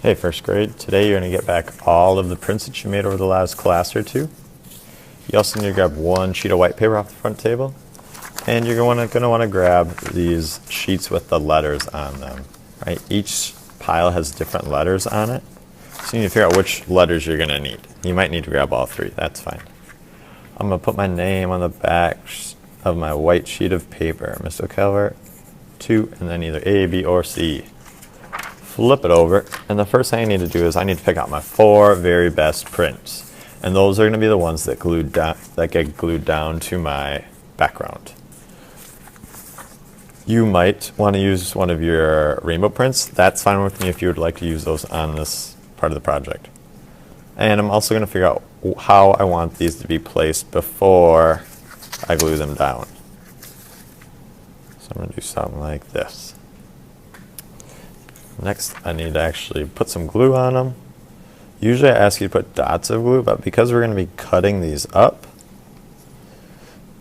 Hey, first grade. Today you're going to get back all of the prints that you made over the last class or two. You also need to grab one sheet of white paper off the front table. And you're going to want to grab these sheets with the letters on them. Right? Each pile has different letters on it. So you need to figure out which letters you're going to need. You might need to grab all three. That's fine. I'm going to put my name on the back of my white sheet of paper. Mr. Calvert, 2, and then either A, B, or C. Flip it over, and the first thing I need to do is I need to pick out my 4 very best prints. And those are going to be the ones that get glued down to my background. You might want to use one of your rainbow prints. That's fine with me if you would like to use those on this part of the project. And I'm also going to figure out how I want these to be placed before I glue them down. So I'm going to do something like this. Next, I need to actually put some glue on them. Usually I ask you to put dots of glue, but because we're going to be cutting these up,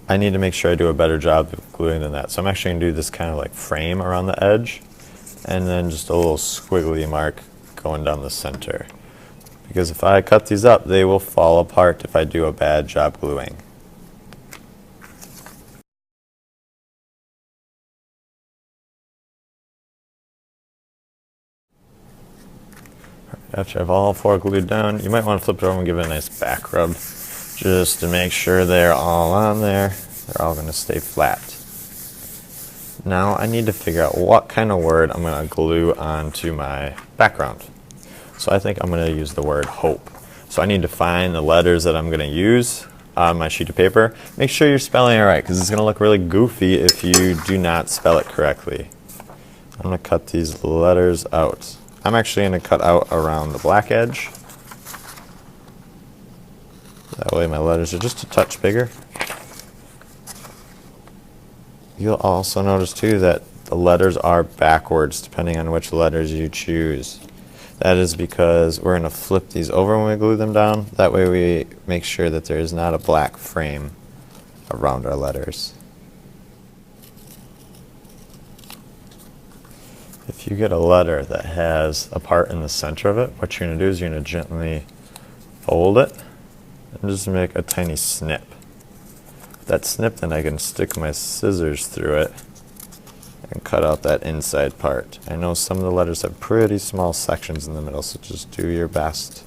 I need to make sure I do a better job of gluing than that. So I'm actually going to do this kind of like frame around the edge, and then just a little squiggly mark going down the center. Because if I cut these up, they will fall apart if I do a bad job gluing. After I have all 4 glued down, you might want to flip it over and give it a nice back rub just to make sure they're all on there. They're all going to stay flat. Now I need to figure out what kind of word I'm going to glue onto my background. So I think I'm going to use the word hope. So I need to find the letters that I'm going to use on my sheet of paper. Make sure you're spelling it right, because it's going to look really goofy if you do not spell it correctly. I'm going to cut these letters out. I'm actually going to cut out around the black edge. That way my letters are just a touch bigger. You'll also notice too that the letters are backwards depending on which letters you choose. That is because we're going to flip these over when we glue them down. That way we make sure that there is not a black frame around our letters. If you get a letter that has a part in the center of it, what you're going to do is you're going to gently fold it and just make a tiny snip. With that snip, then I can stick my scissors through it and cut out that inside part. I know some of the letters have pretty small sections in the middle, so just do your best.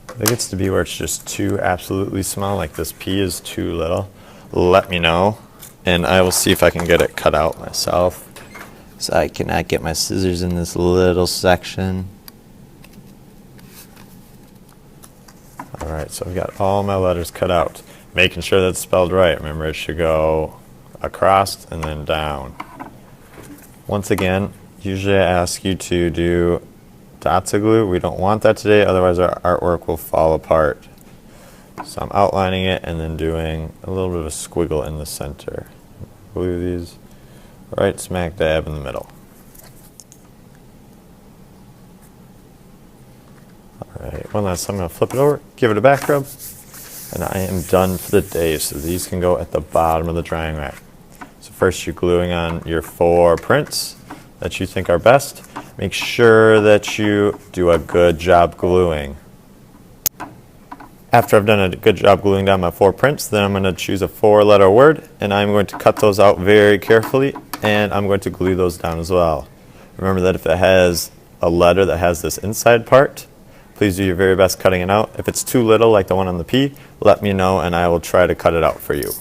If it gets to be where it's just too absolutely small, like this P is too little, let me know, and I will see if I can get it cut out myself. So I cannot get my scissors in this little section. Alright, so I've got all my letters cut out. Making sure that's spelled right. Remember, it should go across and then down. Once again, usually I ask you to do dots of glue. We don't want that today, otherwise our artwork will fall apart. So I'm outlining it and then doing a little bit of a squiggle in the center. Glue these right smack dab in the middle. Alright, one last time I'm going to flip it over, give it a back rub, and I am done for the day. So these can go at the bottom of the drying rack. So first you're gluing on your 4 prints that you think are best. Make sure that you do a good job gluing. After I've done a good job gluing down my 4 prints, then I'm going to choose a 4-letter word, and I'm going to cut those out very carefully, and I'm going to glue those down as well. Remember that if it has a letter that has this inside part, please do your very best cutting it out. If it's too little, like the one on the P, let me know and I will try to cut it out for you.